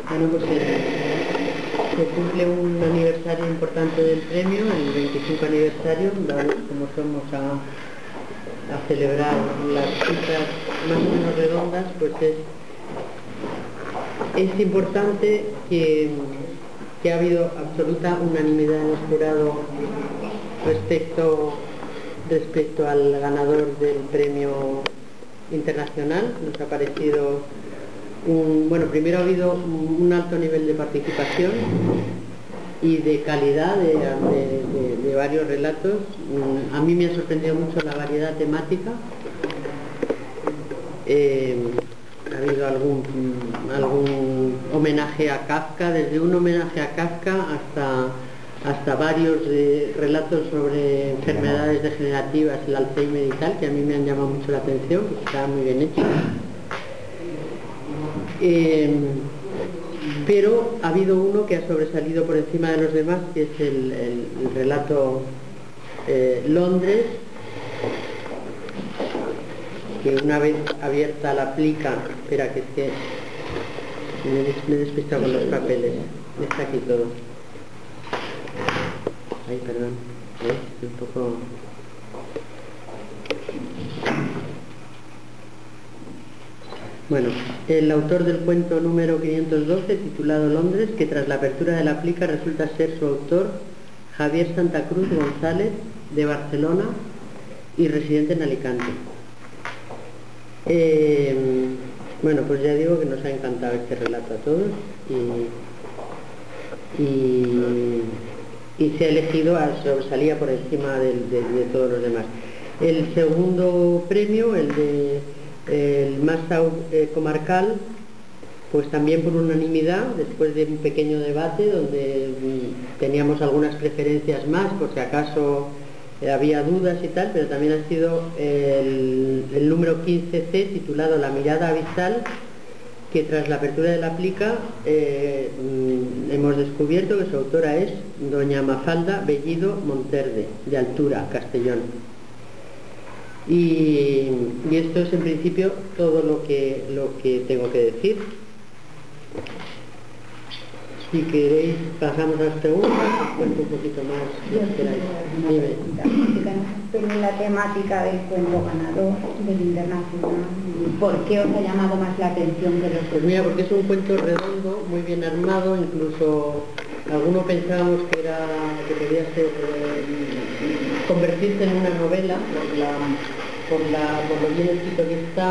Bueno, pues se cumple un aniversario importante del premio, el 25 aniversario, dado como somos a celebrar las cifras más o menos redondas, pues es importante que ha habido absoluta unanimidad en el jurado respecto al ganador del premio internacional. Nos ha parecido primero ha habido un alto nivel de participación y de calidad de varios relatos. A mí me ha sorprendido mucho la variedad temática. Ha habido algún homenaje a Kafka, desde un homenaje a Kafka hasta varios relatos sobre enfermedades degenerativas, el Alzheimer y tal, que a mí me han llamado mucho la atención, porque estaban muy bien hechos. Pero ha habido uno que ha sobresalido por encima de los demás, que es el relato Londres, que una vez abierta la plica, espera que es que me he despistado con los papeles, está aquí todo. Ay, perdón, un poco... Bueno, el autor del cuento número 512, titulado Londres, que tras la apertura de la plica resulta ser su autor, Javier Santa Cruz González, de Barcelona y residente en Alicante. Bueno, pues ya digo que nos ha encantado este relato a todos y se ha elegido, sobresalía por encima de todos los demás. El segundo premio, el Massau comarcal, pues también por unanimidad, después de un pequeño debate donde teníamos algunas preferencias más, por si acaso había dudas y tal, pero también ha sido el número 15C, titulado La mirada abisal, que tras la apertura de la plica hemos descubierto que su autora es doña Mafalda Bellido Monterde, de Altura, Castellón. Y esto es en principio todo lo que tengo que decir. Si queréis pasamos a las preguntas, cuento un poquito más si queráis. Pero la temática del cuento ganador del internacional, ¿por qué os ha llamado más la atención que los otros? Pues mira, porque es un cuento redondo, muy bien armado, incluso algunos pensábamos que podía ser convertirse en una novela por lo bien escrito que está,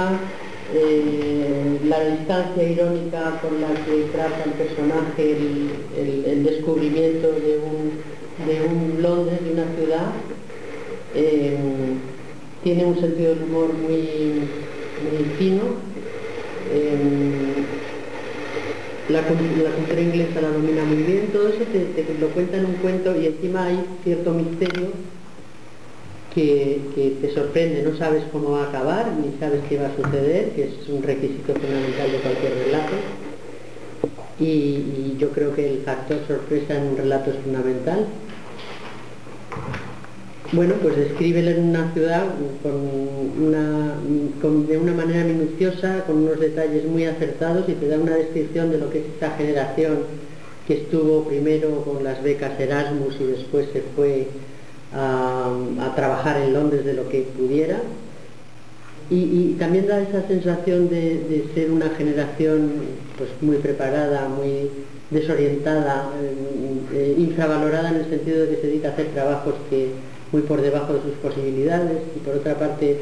la distancia irónica con la que trata el personaje el descubrimiento de un Londres, de una ciudad. Tiene un sentido del humor muy, muy fino. La cultura inglesa la domina muy bien. Todo eso te lo cuenta en un cuento, y encima hay cierto misterio que te sorprende. No sabes cómo va a acabar, ni sabes qué va a suceder, que es un requisito fundamental de cualquier relato, y yo creo que el factor sorpresa en un relato es fundamental. Bueno, pues descríbela en una ciudad de una manera minuciosa, con unos detalles muy acertados, y te da una descripción de lo que es esta generación que estuvo primero con las becas Erasmus y después se fue a trabajar en Londres de lo que pudiera, y también da esa sensación de ser una generación pues muy preparada, muy desorientada, infravalorada en el sentido de que se dedica a hacer trabajos que muy por debajo de sus posibilidades, y por otra parte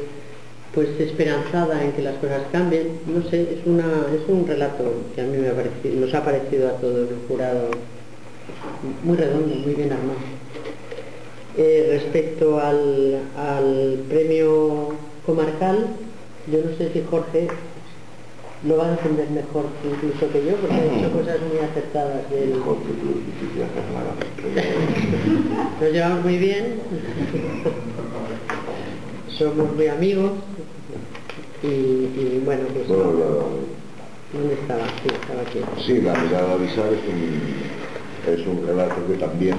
pues esperanzada en que las cosas cambien. No sé, es un relato que a mí nos ha parecido a todo el jurado muy redondo, muy bien armado. Respecto al premio comarcal, yo no sé si Jorge lo va a defender mejor incluso que yo, porque ha hecho cosas muy acertadas de él. Nos llevamos muy bien, somos muy amigos, y bueno, pues ¿dónde estaba? Sí, estaba aquí. Sí, La mirada abisal es un relato que también,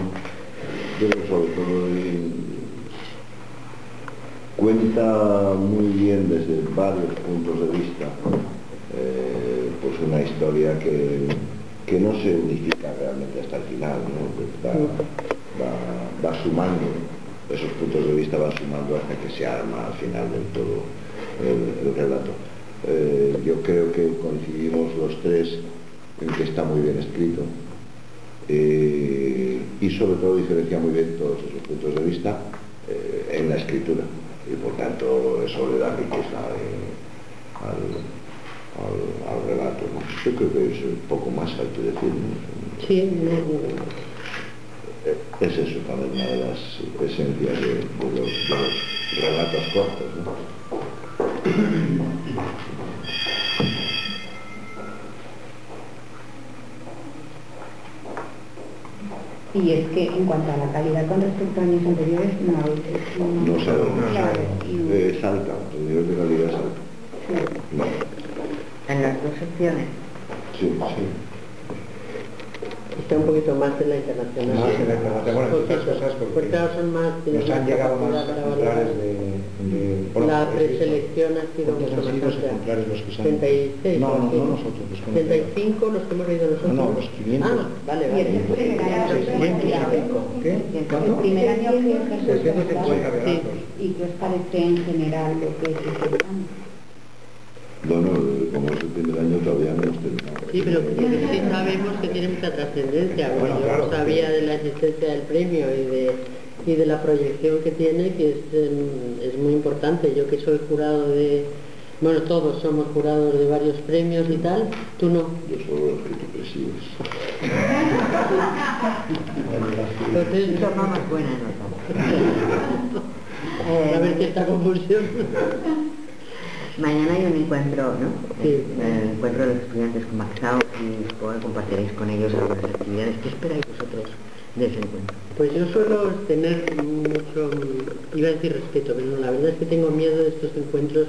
yo creo, sobre todo cuenta muy bien desde varios puntos de vista pues una historia que no se unifica realmente hasta el final, ¿no? Va sumando, esos puntos de vista van sumando hasta que se arma al final del todo el relato. Yo creo que coincidimos los tres en que está muy bien escrito, y sobre todo diferencia muy bien todos esos puntos de vista en la escritura, y por tanto eso le da riqueza al relato, ¿no? Yo creo que es un poco más hay que decir, ¿no? Sí, es eso también una de las esencias de los relatos cortos, ¿no? Y es que en cuanto a la calidad con respecto a años anteriores, no es alta, el nivel de calidad es alto. Sí. No. En las dos secciones. Sí, sí. está un poquito más en la internacional. Más en la internacional, bueno, Poquito, estas cosas porque claro, son más, nos han llegado más ejemplares bueno, la preselección ha sido mucho más amplia. Los que se han... 76, no nosotros, los que 75 los que hemos leído nosotros. No, los 500. Ah, vale. Y el primer año ¿Qué? el primer año que os 650 relatos. ¿Y qué os parece en general lo que es este año? Bueno, como es el primer año todavía no hemos terminado. Sí, pero sí sabemos que tiene mucha trascendencia. Bueno, yo claro, no sabía de la existencia del premio y de la proyección que tiene, que es muy importante. Yo que soy jurado de... Bueno, todos somos jurados de varios premios y tal, tú no. Yo solo el que tú presides. Entonces, Tomamos buena nota. a ver cierta confusión. Mañana hay un encuentro, ¿no? Sí. El encuentro de los estudiantes con Maxao, y supongo que compartiréis con ellos algunas actividades. ¿Qué esperáis vosotros de ese encuentro? Pues yo suelo tener mucho, iba a decir respeto, pero no, la verdad es que tengo miedo de estos encuentros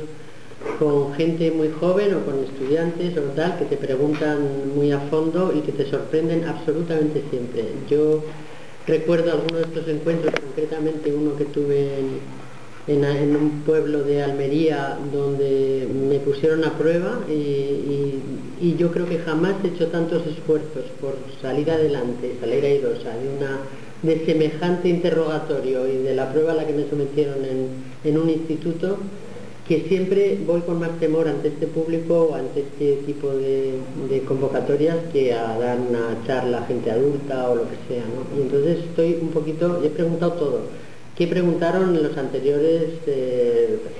con gente muy joven o con estudiantes o tal, que te preguntan muy a fondo y que te sorprenden absolutamente siempre. Yo recuerdo algunos de estos encuentros, concretamente uno que tuve en un pueblo de Almería, donde me pusieron a prueba y yo creo que jamás he hecho tantos esfuerzos por salir adelante, salir airosa de semejante interrogatorio y de la prueba a la que me sometieron en un instituto, que siempre voy con más temor ante este público, ante este tipo de convocatorias, que a dar una charla a gente adulta o lo que sea, ¿no? Y entonces estoy un poquito, he preguntado todo. ¿Qué preguntaron en los anteriores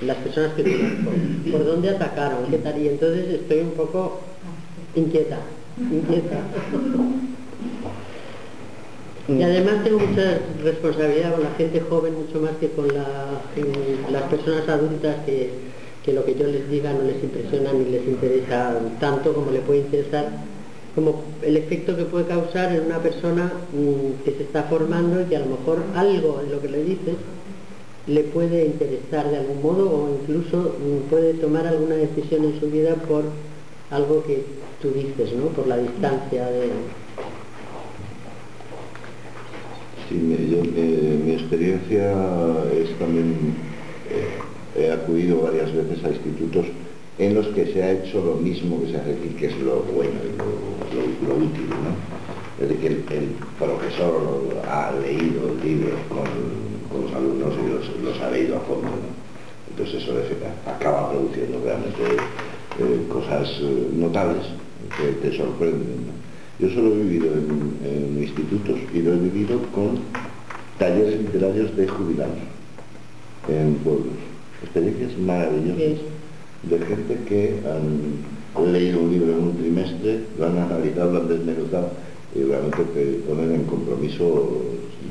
las personas que conozco? ¿Por dónde atacaron? ¿Qué tal? Y entonces estoy un poco inquieta. Y además tengo mucha responsabilidad con la gente joven, mucho más que con las personas adultas, que lo que yo les diga no les impresiona ni les interesa tanto como le puede interesar, como el efecto que puede causar en una persona que se está formando y que a lo mejor algo de lo que le dices le puede interesar de algún modo, o incluso puede tomar alguna decisión en su vida por algo que tú dices, ¿no? Por la distancia de... Sí, mi experiencia es también, he acudido varias veces a institutos en los que se ha hecho lo mismo que se hace aquí, que es lo bueno y lo útil, ¿no? Es decir, que el profesor ha leído el libro con los alumnos y los ha leído a fondo, ¿no? Entonces eso acaba produciendo realmente cosas notables que te sorprenden, ¿no? Yo solo he vivido en institutos, y lo he vivido con talleres literarios de jubilados en pueblos. Experiencias maravillosas de gente que han leído un libro en un trimestre, lo han analizado, lo han desmenuzado y realmente te ponen en compromisos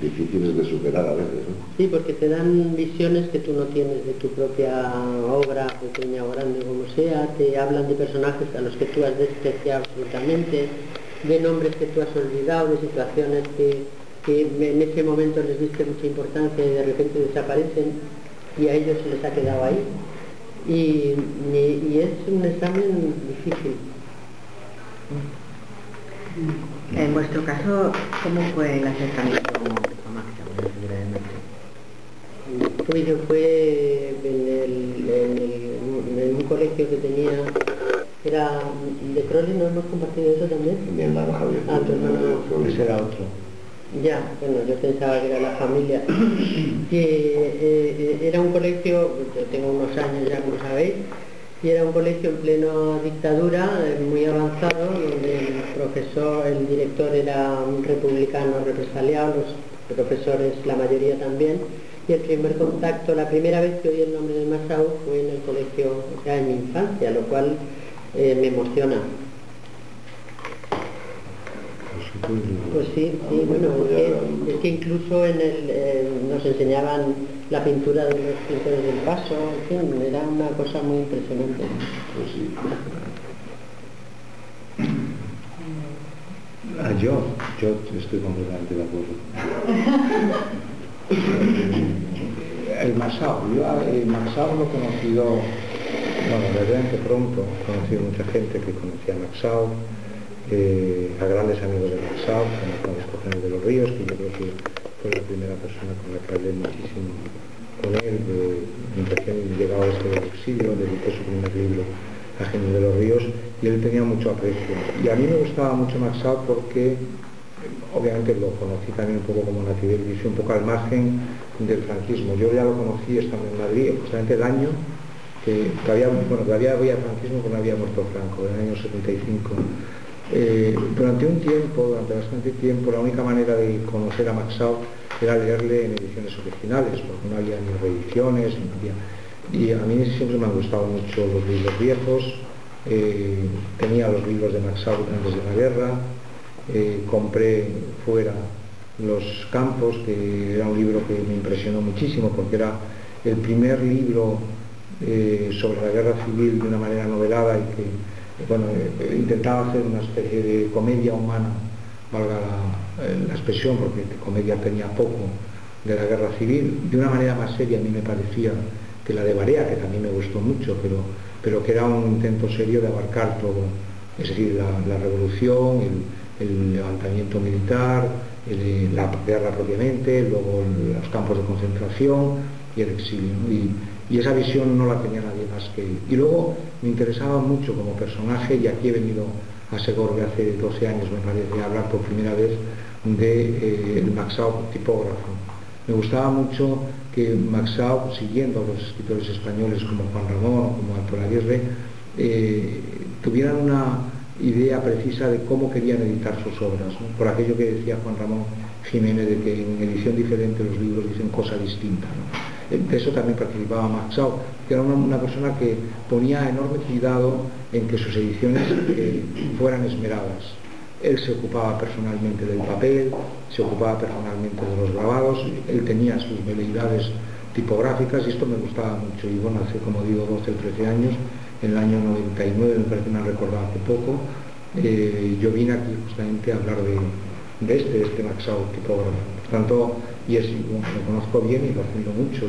difíciles de superar a veces, ¿no? Sí, porque te dan visiones que tú no tienes de tu propia obra, pequeña o grande, como sea. Te hablan de personajes a los que tú has despreciado absolutamente, de nombres que tú has olvidado, de situaciones que en ese momento les diste mucha importancia y de repente desaparecen y a ellos se les ha quedado ahí. Y es un examen difícil. En vuestro caso, ¿cómo fue el acercamiento a Maxao en la figura de Maxao? Pues yo fue en un colegio que tenía Era de Crowley, ¿no hemos compartido eso también? Mi hermano Javier. Ah, tu hermano. Ese era otro. Ya, bueno, yo pensaba que era la familia. Que era un colegio, yo tengo unos años ya, como sabéis, y era un colegio en plena dictadura, muy avanzado, donde el profesor, el director era un republicano represaliado, los profesores, la mayoría también, y el primer contacto, la primera vez que oí el nombre de Massaou fue en el colegio, o sea, en mi infancia, lo cual me emociona. Pues sí, bueno, es que incluso nos enseñaban la pintura de los pintores del Paso, en fin, era una cosa muy impresionante. Pues sí. Yo estoy completamente de acuerdo. El Massaou, el Massaou lo he conocido, bueno, relativamente pronto, he conocido mucha gente que conocía a Massaou, a grandes amigos de Massaou, como Francisco Jiménez de los Ríos, que yo creo que fue la primera persona con la que hablé muchísimo con él, recién llegado desde el exilio, dedicó su primer libro a Jiménez de los Ríos, y él tenía mucho aprecio. Y a mí me gustaba mucho Massaou porque, obviamente lo conocí también un poco como Natividad, un poco al margen del franquismo. Yo ya lo conocí estando en Madrid, justamente el año que todavía había franquismo, pero no había muerto Franco, en el año 75. Durante bastante tiempo, la única manera de conocer a Massaou era leerle en ediciones originales, porque no había ni reediciones, y a mí siempre me han gustado mucho los libros viejos. Tenía los libros de Massaou antes de la guerra, compré fuera Los Campos, que era un libro que me impresionó muchísimo porque era el primer libro sobre la guerra civil de una manera novelada y que, bueno, intentaba hacer una especie de comedia humana, valga la expresión, porque comedia tenía poco de la guerra civil, de una manera más seria. A mí me parecía que la de Barea, que también me gustó mucho, pero que era un intento serio de abarcar todo, es decir, la revolución, el levantamiento militar, la guerra propiamente, luego los campos de concentración y el exilio, ¿no? Y esa visión no la tenía nadie más que él. Y luego me interesaba mucho como personaje, y aquí he venido a Segorbe hace 12 años, me parece, a hablar por primera vez de el Massaou tipógrafo. Me gustaba mucho que Massaou, siguiendo a los escritores españoles como Juan Ramón o como Alto Aguirre, tuvieran una idea precisa de cómo querían editar sus obras, ¿no? Por aquello que decía Juan Ramón Jiménez, de que en edición diferente los libros dicen cosa distinta, ¿no? De eso también participaba Massaou, que era una persona que ponía enorme cuidado en que sus ediciones fueran esmeradas. Él se ocupaba personalmente del papel, se ocupaba personalmente de los grabados, él tenía sus veleidades tipográficas, y esto me gustaba mucho. Y bueno, hace, como digo, 12 o 13 años, en el año 99, me parece que me han recordado hace poco, yo vine aquí justamente a hablar de este Massaou tipógrafo. Por tanto, bueno, lo conozco bien y lo admiro mucho,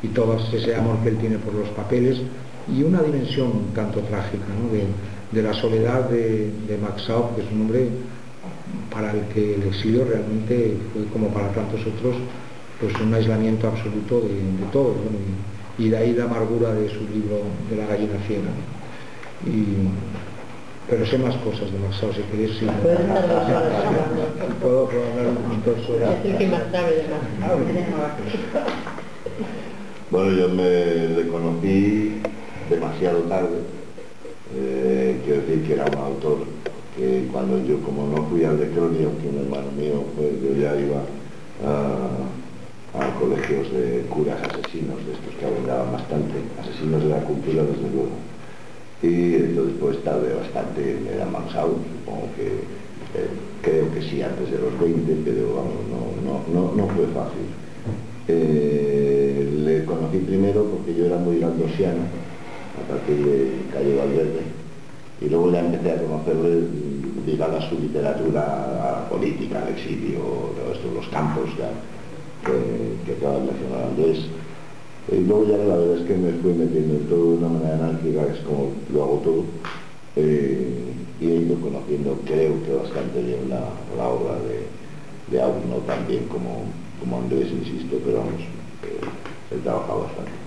y todo ese amor que él tiene por los papeles, y una dimensión un tanto trágica, ¿no? de la soledad de Massaou, que es un hombre para el que el exilio realmente fue, como para tantos otros, pues un aislamiento absoluto de todo, ¿no? Y de ahí la amargura de su libro de La gallina ciega. Pero sé más cosas de Massaou, si queréis. Sí. Puedes estar 2 horas hablando. Puedo hablar 2 horas. Es el que más sabe de Massaou. Bueno, yo le conocí demasiado tarde. Quiero decir que era un autor que cuando yo, como no fui al de Crowley, aunque un hermano mío, pues yo ya iba a colegios de curas asesinos, de estos que abundaban bastante, asesinos de la cultura, desde luego. Y entonces pues tardé bastante en era Massaou, supongo que creo que sí, antes de los 20, pero vamos, no fue fácil. Le conocí primero porque yo era muy galdosiano, a partir de Calle Valverde, y luego ya empecé a conocerle ligada a su literatura, a la política, al exilio, todo esto, los campos ya, que acaba de mencionar Andrés. Y luego ya la verdad es que me fui metiendo en todo de una manera anárquica, que es como lo hago todo, y he ido conociendo, creo que bastante bien la obra de Aub, no tan bien como Andrés, insisto, pero vamos, he trabajado bastante.